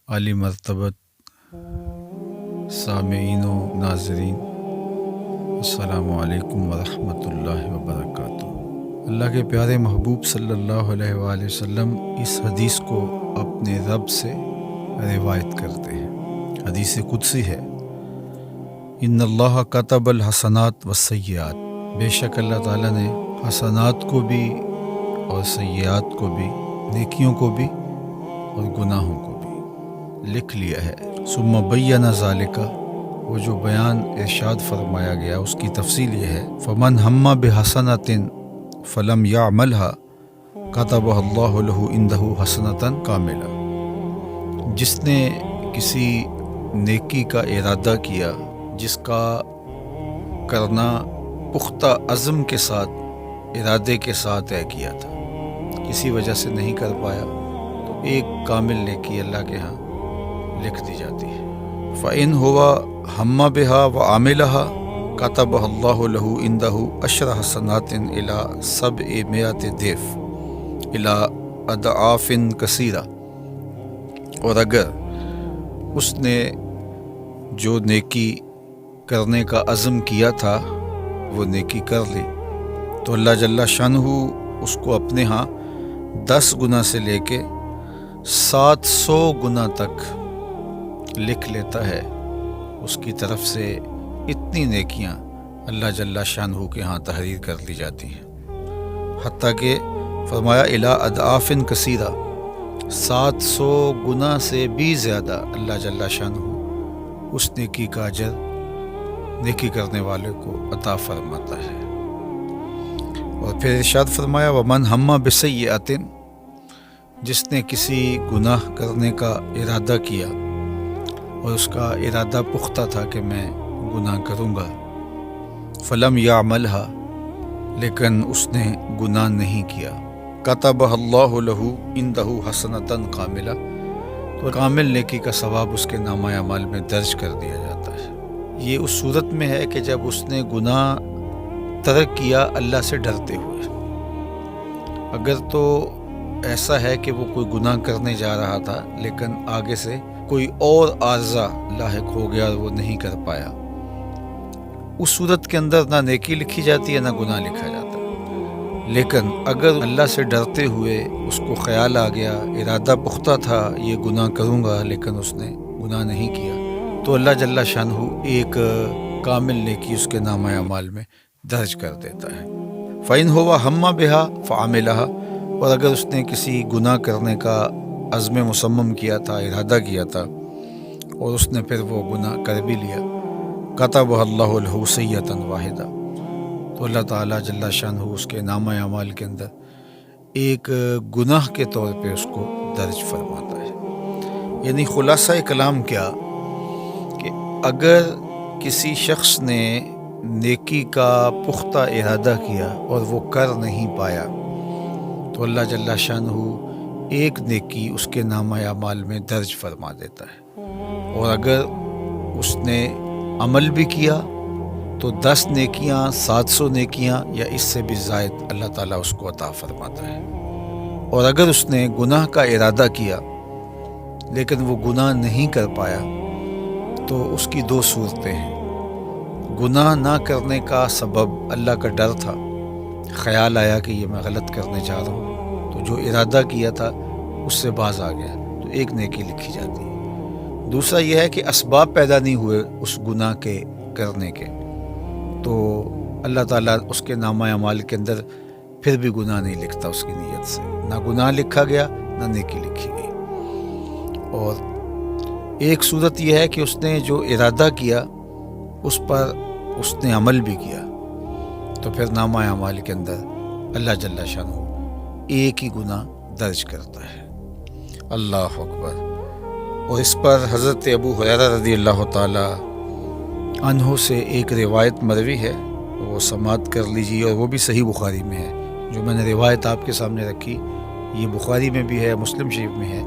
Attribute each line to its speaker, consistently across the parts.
Speaker 1: عالی مرتبت سامعین و ناظرین، السلام علیکم ورحمۃ اللہ وبرکاتہ۔ اللہ کے پیارے محبوب صلی اللہ علیہ وآلہ وسلم اس حدیث کو اپنے رب سے روایت کرتے ہیں۔ حدیث قدسی ہے، ان اللہ کتب الحسنات والسیئات، بے شک اللہ تعالیٰ نے حسنات کو بھی اور سیئات کو بھی، نیکیوں کو بھی اور گناہوں کو بھی لکھ لیا ہے۔ ثم بین ذالک، وہ جو بیان ارشاد فرمایا گیا اس کی تفصیل یہ ہے، فمن ہم بحسنۃ فلم یعملها کتبہ اللہ لہ عندہ حسنۃ کاملہ، جس نے کسی نیکی کا ارادہ کیا جس کا کرنا پختہ عزم کے ساتھ، ارادے کے ساتھ طے کیا تھا، کسی وجہ سے نہیں کر پایا تو ایک کامل نیکی اللہ کے ہاں لکھ دی جاتی ہے۔ فَإِنْ هُوَ هَمَّ بِهَا وَعَمِلَهَا كَتَبَهَا اللَّهُ لَهُ عِنْدَهُ عَشْرَ حَسَنَاتٍ إِلَى 700 ضِعْف إِلَى أَضْعَافٍ كَثِيرَةٍ، اور اگر اس نے جو نیکی کرنے کا عزم کیا تھا وہ نیکی کر لی تو اللہ جل شانہ اس کو اپنے ہاں 10 گنا سے لے کے 700 گنا تک لکھ لیتا ہے۔ اس کی طرف سے اتنی نیکیاں اللہ جل شانہ کے ہاں تحریر کر لی جاتی ہیں، حتیٰ کہ فرمایا الی اضعاف کثیرہ، 700 گنا سے بھی زیادہ اللہ جل شانہ اس نیکی کا اجر نیکی کرنے والے کو عطا فرماتا ہے۔ اور پھر ارشاد فرمایا ومن ہم بسیئۃ، جس نے کسی گناہ کرنے کا ارادہ کیا اور اس کا ارادہ پختہ تھا کہ میں گناہ کروں گا، فلم یعملھا، لیکن اس نے گناہ نہیں کیا، کتبہ اللہ لہ عندہ حسنۃ کاملہ، تو کامل نیکی کا ثواب اس کے نامہ اعمال میں درج کر دیا جاتا ہے۔ یہ اس صورت میں ہے کہ جب اس نے گناہ ترک کیا اللہ سے ڈرتے ہوئے۔ اگر تو ایسا ہے کہ وہ کوئی گناہ کرنے جا رہا تھا لیکن آگے سے کوئی اور عارضہ لاحق ہو گیا اور وہ نہیں کر پایا، اس صورت کے اندر نہ نیکی لکھی جاتی ہے نہ گناہ لکھا جاتا۔ لیکن اگر اللہ سے ڈرتے ہوئے اس کو خیال آ گیا، ارادہ پختہ تھا یہ گناہ کروں گا لیکن اس نے گناہ نہیں کیا، تو اللہ جل شانہ ایک کامل نیکی اس کے نامہ اعمال میں درج کر دیتا ہے۔ فَإِنْ هُوَ هَمَّ بِهَا فَعَمِلَهَا، اور اگر اس نے کسی گناہ کرنے کا عزم مصمم کیا تھا، ارادہ کیا تھا اور اس نے پھر وہ گناہ کر بھی لیا، کتبہ اللہ لہ سیئۃ واحدہ، تو اللہ تعالیٰ جل شانہ اس کے نامہ اعمال کے اندر ایک گناہ کے طور پہ اس کو درج فرماتا ہے۔ یعنی خلاصہ کلام کیا کہ اگر کسی شخص نے نیکی کا پختہ ارادہ کیا اور وہ کر نہیں پایا تو اللہ جل شانہ ایک نیکی اس کے نامہ اعمال میں درج فرما دیتا ہے، اور اگر اس نے عمل بھی کیا تو 10 نیکیاں، 700 نیکیاں یا اس سے بھی زائد اللہ تعالیٰ اس کو عطا فرماتا ہے۔ اور اگر اس نے گناہ کا ارادہ کیا لیکن وہ گناہ نہیں کر پایا تو اس کی 2 صورتیں ہیں۔ گناہ نہ کرنے کا سبب اللہ کا ڈر تھا، خیال آیا کہ یہ میں غلط کرنے جا رہا ہوں، تو جو ارادہ کیا تھا اس سے باز آ گیا تو ایک نیکی لکھی جاتی ہے۔ دوسرا یہ ہے کہ اسباب پیدا نہیں ہوئے اس گناہ کے کرنے کے، تو اللہ تعالیٰ اس کے نامہ اعمال کے اندر پھر بھی گناہ نہیں لکھتا اس کی نیت سے، نہ گناہ لکھا گیا نہ نیکی لکھی گئی۔ اور ایک صورت یہ ہے کہ اس نے جو ارادہ کیا اس پر اس نے عمل بھی کیا، تو پھر نامہ اعمال کے اندر اللہ جل شانہ ایک ہی گناہ درج کرتا ہے۔ اللہ اکبر۔ اور اس پر حضرت ابو ہریرہ رضی اللہ تعالی عنہ سے ایک روایت مروی ہے، وہ سماعت کر لیجیے، اور وہ بھی صحیح بخاری میں ہے۔ جو میں نے روایت آپ کے سامنے رکھی یہ بخاری میں بھی ہے، مسلم شریف میں ہے،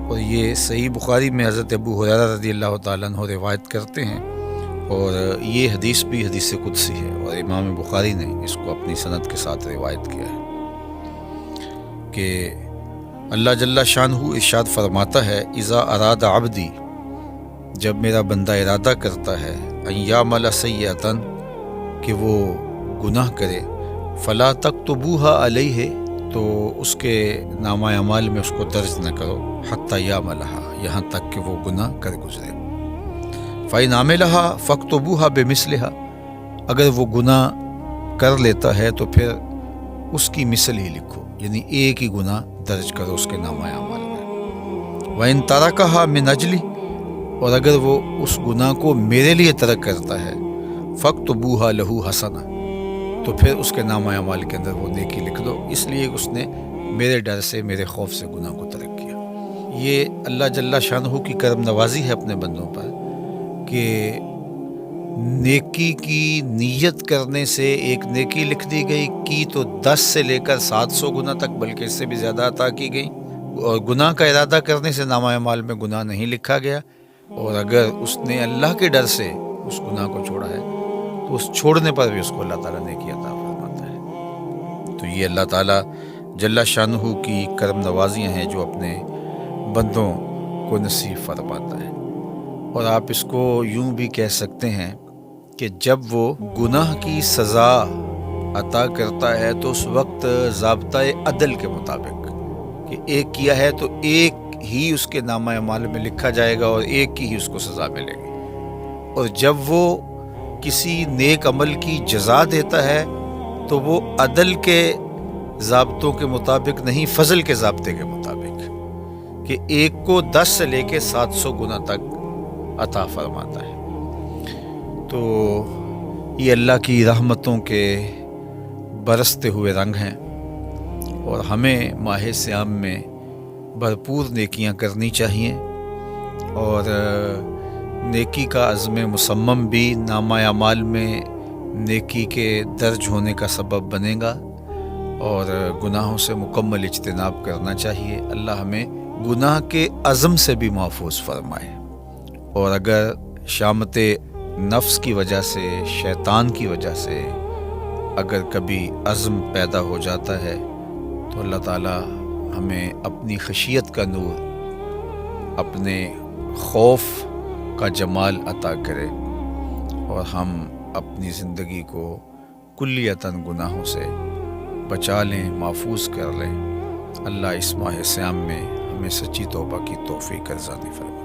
Speaker 1: اور یہ صحیح بخاری میں حضرت ابو ہریرہ رضی اللہ تعالیٰ عنہ روایت کرتے ہیں، اور یہ حدیث بھی حدیث قدسی ہے، اور امام بخاری نے اس کو اپنی سند کے ساتھ روایت کیا ہے کہ اللہ جل شانہ ارشاد فرماتا ہے اذا اراد عبدی، جب میرا بندہ ارادہ کرتا ہے ان یعمل سیئۃ، کہ وہ گناہ کرے، فلا تکتبوها علیہ، تو اس کے نامہ اعمال میں اس کو درج نہ کرو، حتی یعملها، یہاں تک کہ وہ گناہ کر گزرے۔ فإن عملها فاکتبوها بمثلها، اگر وہ گناہ کر لیتا ہے تو پھر اس کی مثل ہی لکھو، یعنی ایک ہی گناہ درج کرو اس کے نامہ اعمال میں۔ وَإِن تَرَكَهَا مِنْ أَجْلِ، اور اگر وہ اس گناہ کو میرے لیے ترک کرتا ہے، فَاكْتُبُوهَا لَهُ حَسَنَةً، تو پھر اس کے نامہ اعمال کے اندر وہ نیکی لکھ دو، اس لیے اس نے میرے ڈر سے، میرے خوف سے گناہ کو ترک کیا۔ یہ اللہ جل شانہ کی کرم نوازی ہے اپنے بندوں پر کہ نیکی کی نیت کرنے سے ایک نیکی لکھ دی گئی، کی تو 10 سے لے کر 700 گنا تک، بلکہ اس سے بھی زیادہ عطا کی گئی، اور گناہ کا ارادہ کرنے سے نامہ اعمال میں گناہ نہیں لکھا گیا، اور اگر اس نے اللہ کے ڈر سے اس گناہ کو چھوڑا ہے تو اس چھوڑنے پر بھی اس کو اللہ تعالیٰ نیکی عطا فرماتا ہے۔ تو یہ اللہ تعالیٰ جل شانہ کی کرم نوازیاں ہیں جو اپنے بندوں کو نصیب فرماتا ہے۔ اور آپ اس کو یوں بھی کہہ سکتے ہیں کہ جب وہ گناہ کی سزا عطا کرتا ہے تو اس وقت ضابطۂ عدل کے مطابق کہ ایک کیا ہے تو ایک ہی اس کے نامہ اعمال میں لکھا جائے گا اور ایک کی ہی اس کو سزا ملے گی، اور جب وہ کسی نیک عمل کی جزا دیتا ہے تو وہ عدل کے ضابطوں کے مطابق نہیں، فضل کے ضابطے کے مطابق، کہ ایک کو 10 سے لے کے 700 گنا تک عطا فرماتا ہے۔ تو یہ اللہ کی رحمتوں کے برستے ہوئے رنگ ہیں، اور ہمیں ماہ صیام میں بھرپور نیکیاں کرنی چاہیے، اور نیکی کا عزم مصمم بھی نامہ اعمال میں نیکی کے درج ہونے کا سبب بنے گا، اور گناہوں سے مکمل اجتناب کرنا چاہیے۔ اللہ ہمیں گناہ کے عزم سے بھی محفوظ فرمائے، اور اگر شامت نفس کی وجہ سے، شیطان کی وجہ سے اگر کبھی عزم پیدا ہو جاتا ہے تو اللہ تعالیٰ ہمیں اپنی خشیت کا نور، اپنے خوف کا جمال عطا کرے، اور ہم اپنی زندگی کو کلیتاً گناہوں سے بچا لیں، محفوظ کر لیں۔ اللہ اس ماہ صیام میں ہمیں سچی توبہ کی توفیق ارزانی فرمائے۔